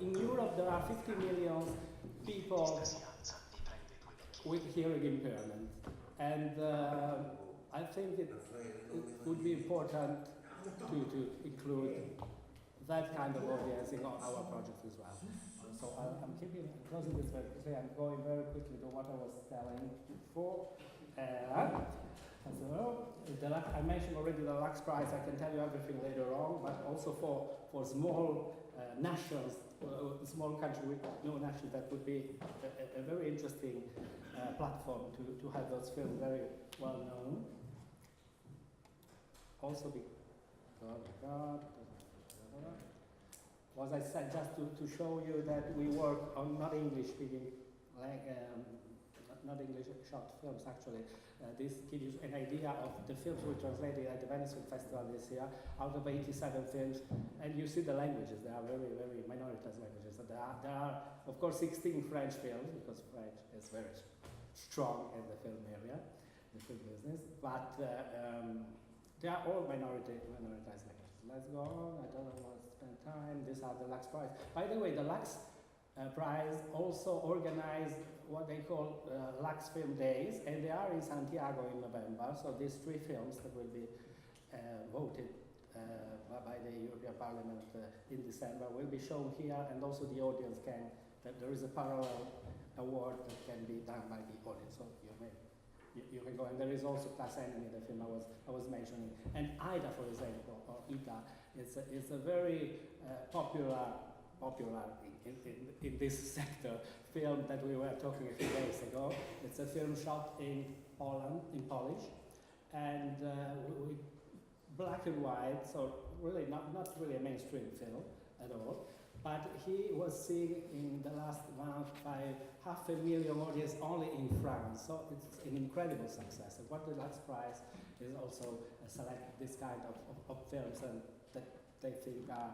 in Europe there are 50 million people with hearing impairment, and I think it would be important to include that kind of audience in our project as well. So I'm closing this very quickly. I'm going very quickly to what I was telling before. I mentioned already the Lux Prize. I can tell you everything later on, but also for small nations, small country with no nation, that would be a very interesting platform to have those films very well known. Also, as I said, just to show you that we work on not English speaking, not English short films actually. This gives you an idea of the films we translated at the Venice Film Festival this year, out of 87 films, and you see the languages, they are very, very minoritized languages. So there are, of course, 16 French films, because French is very strong in the film area, the film business, but they are all minoritized languages. Let's go on, I don't want to spend time. These are the Lux Prize. By the way, the Lux Prize also organized what they call Lux Film Days, and they are in Santiago in November. So these 3 films that will be voted by the European Parliament in December will be shown here, and also the audience can, there is a parallel award that can be done by the audience. So you can go, and there is also Class Enemy, the film I was mentioning, and Ida, for example, or Ida, is a very popular in this sector film that we were talking a few days ago. It's a film shot in Poland, in Polish, and with black and white, so really not really a mainstream film at all. But he was seen in the last month by 500,000 audience only in France, so it's an incredible success. And what the Lux Prize is also select this kind of films, and that they think are,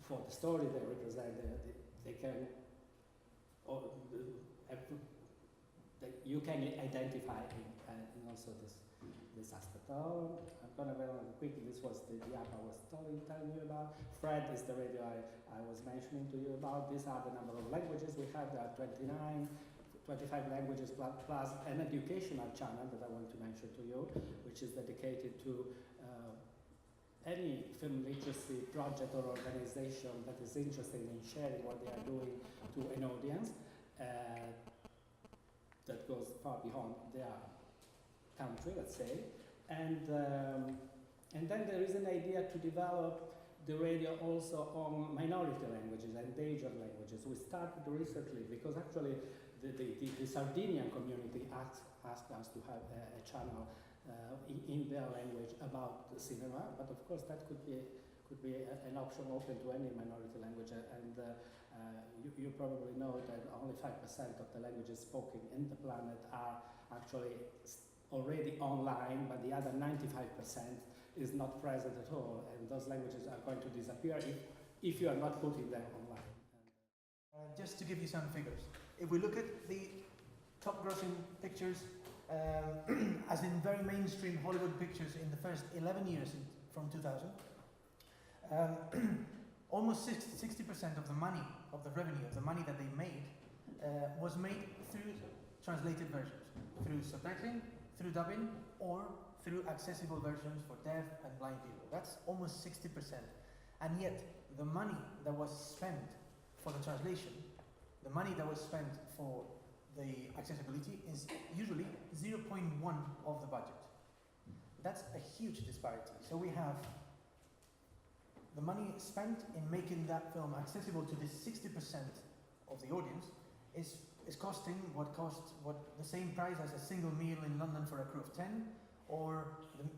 for the story they represent, they can, you can identify in also this aspect. Oh, I'm going to very quickly. This was the app I was telling you about. Fred is the radio I was mentioning to you about. These are the number of languages we have. There are 25 languages plus an educational channel that I want to mention to you, which is dedicated to any film literacy project or organization that is interested in sharing what they are doing to an audience that goes far beyond their country, let's say. And then there is an idea to develop the radio also on minority languages, endangered languages. We started recently because actually the Sardinian community asked us to have a channel in their language about the cinema, but of course that could be an option open to any minority language. And you probably know that only 5% of the languages spoken in the planet are actually already online, but the other 95% is not present at all, and those languages are going to disappear if you are not putting them online. Just to give you some figures, if we look at the top grossing pictures, as in very mainstream Hollywood pictures in the first 11 years from 2000, almost 60% of the money, of the revenue, of the money that they made, was made through translated versions, through subtitling, through dubbing, or through accessible versions for deaf and blind people. That's almost 60%. And yet, the money that was spent for the translation, the money that was spent for the accessibility is usually 0.1 of the budget. That's a huge disparity. So we have the money spent in making that film accessible to this 60% of the audience is costing what the same price as a single meal in London for a crew of 10, or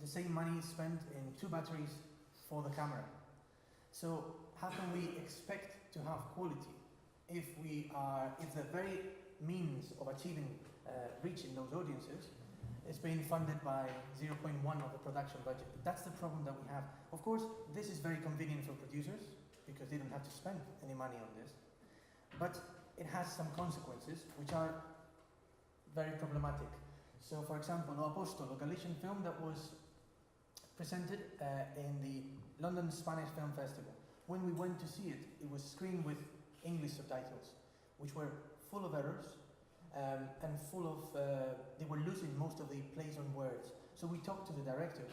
the same money spent in 2 batteries for the camera. So how can we expect to have quality if the very means of achieving reaching those audiences is being funded by 0.1 of the production budget? That's the problem that we have. Of course, this is very convenient for producers because they don't have to spend any money on this, but it has some consequences which are very problematic. So, for example, O Apostol, a Galician film that was presented in the London Spanish Film Festival, when we went to see it, it was screened with English subtitles, which were full of errors and full of, they were losing most of the plays on words. So we talked to the director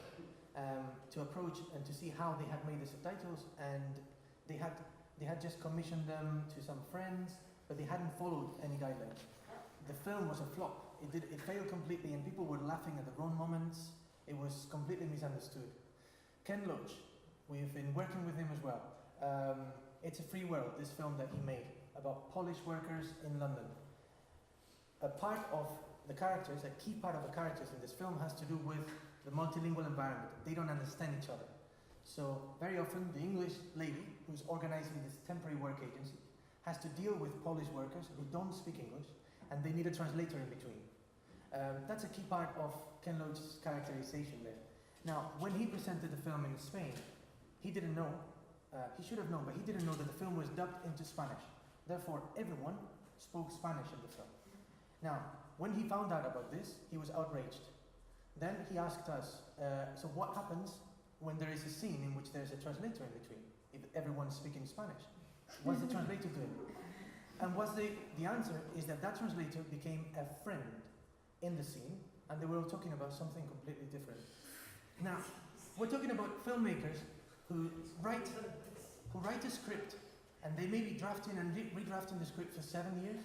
to approach and to see how they had made the subtitles, and they had just commissioned them to some friends, but they hadn't followed any guidelines. The film was a flop. It failed completely, and people were laughing at the wrong moments. It was completely misunderstood. Ken Loach, we've been working with him as well. It's a Free World, this film that he made about Polish workers in London. A part of the characters, a key part of the characters in this film has to do with the multilingual environment. They don't understand each other. So very often the English lady who's organizing this temporary work agency has to deal with Polish workers who don't speak English, and they need a translator in between. That's a key part of Ken Loach's characterization there. Now, when he presented the film in Spain, he didn't know, he should have known, but he didn't know that the film was dubbed into Spanish. Therefore, everyone spoke Spanish in the film. Now, when he found out about this, he was outraged. Then he asked us, so what happens when there is a scene in which there's a translator in between, if everyone's speaking Spanish? What's the translator doing? And the answer is that translator became a friend in the scene, and they were all talking about something completely different. Now, we're talking about filmmakers who write a script, and they may be drafting and redrafting the script for 7 years,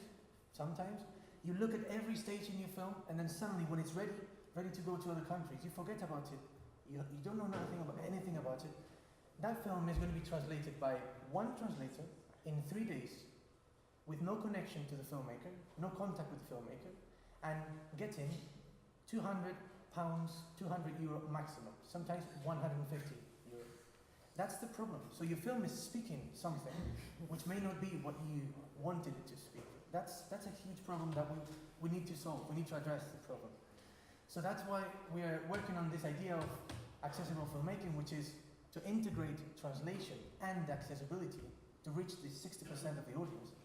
sometimes. You look at every stage in your film, and then suddenly when it's ready to go to other countries, you forget about it. You don't know anything about it. That film is going to be translated by one translator in 3 days, with no connection to the filmmaker, no contact with the filmmaker, and getting £200, €200 maximum, sometimes 150 euro. That's the problem. So your film is speaking something which may not be what you wanted it to speak. That's a huge problem that we need to solve. We need to address the problem. So that's why we are working on this idea of accessible filmmaking, which is to integrate translation and accessibility to reach the 60% of the audience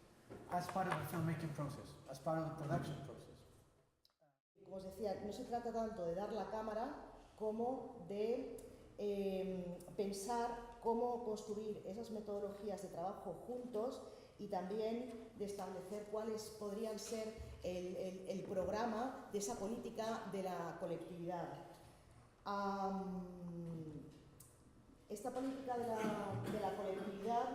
as part of the filmmaking process, as part of the production process. Como os decía, no se trata tanto de dar la cámara como de pensar cómo construir esas metodologías de trabajo juntos y también de establecer cuáles podrían ser el programa de esa política de la colectividad. Esta política de la colectividad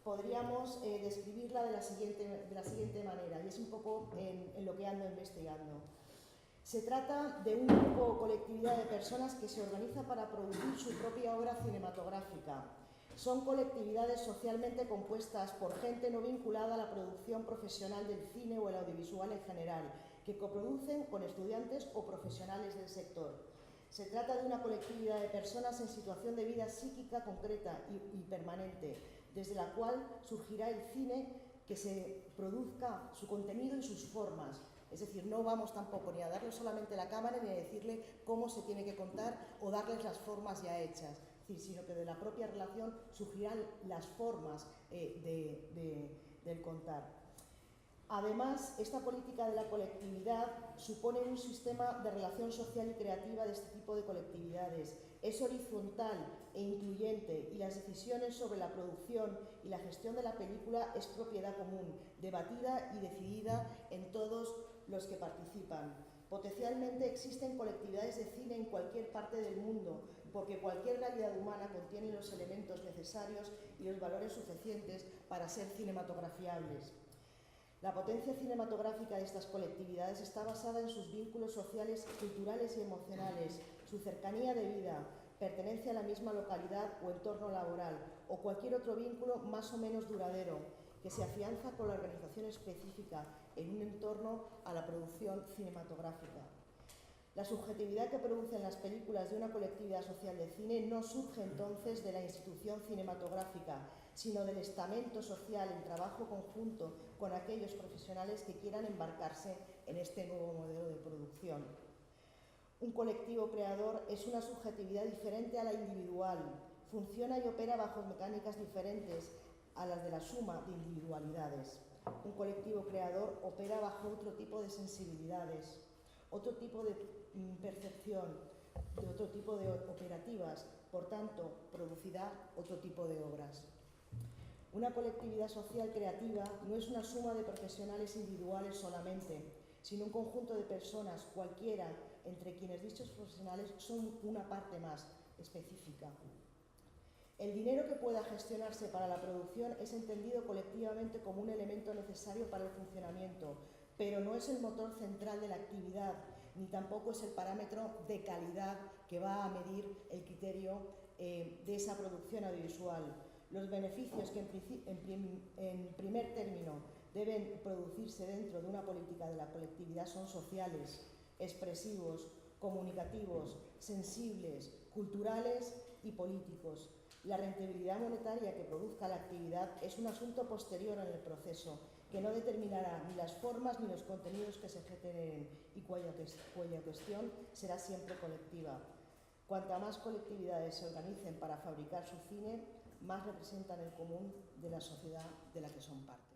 podríamos describirla de la siguiente manera, y es un poco en lo que ando investigando. Se trata de un grupo o colectividad de personas que se organiza para producir su propia obra cinematográfica. Son colectividades socialmente compuestas por gente no vinculada a la producción profesional del cine o el audiovisual en general, que coproducen con estudiantes o profesionales del sector. Se trata de una colectividad de personas en situación de vida psíquica concreta y permanente, desde la cual surgirá el cine que se produzca su contenido y sus formas. Es decir, no vamos tampoco ni a darle solamente la cámara ni a decirle cómo se tiene que contar o darles las formas ya hechas, sino que de la propia relación surgirán las formas del contar. Además, esta política de la colectividad supone un sistema de relación social y creativa de este tipo de colectividades. Es horizontal e incluyente, y las decisiones sobre la producción y la gestión de la película es propiedad común, debatida y decidida en todos los que participan. Potencialmente existen colectividades de cine en cualquier parte del mundo, porque cualquier realidad humana contiene los elementos necesarios y los valores suficientes para ser cinematografiables. La potencia cinematográfica de estas colectividades está basada en sus vínculos sociales, culturales y emocionales, su cercanía de vida, pertenencia a la misma localidad o entorno laboral, o cualquier otro vínculo más o menos duradero, que se afianza con la organización específica en un entorno a la producción cinematográfica. La subjetividad que producen las películas de una colectividad social de cine no surge entonces de la institución cinematográfica, sino del estamento social en trabajo conjunto con aquellos profesionales que quieran embarcarse en este nuevo modelo de producción. Un colectivo creador es una subjetividad diferente a la individual, funciona y opera bajo mecánicas diferentes a las de la suma de individualidades. Un colectivo creador opera bajo otro tipo de sensibilidades, otro tipo de percepción, de otro tipo de operativas, por tanto, producirá otro tipo de obras. Una colectividad social creativa no es una suma de profesionales individuales solamente, sino un conjunto de personas, cualquiera, entre quienes dichos profesionales son una parte más específica. El dinero que pueda gestionarse para la producción es entendido colectivamente como un elemento necesario para el funcionamiento, pero no es el motor central de la actividad, ni tampoco es el parámetro de calidad que va a medir el criterio de esa producción audiovisual. Los beneficios que en primer término deben producirse dentro de una política de la colectividad son sociales, expresivos, comunicativos, sensibles, culturales y políticos. La rentabilidad monetaria que produzca la actividad es un asunto posterior en el proceso, que no determinará ni las formas ni los contenidos que se generen y cuya cuestión será siempre colectiva. Cuanta más colectividades se organicen para fabricar su cine, más representan el común de la sociedad de la que son parte.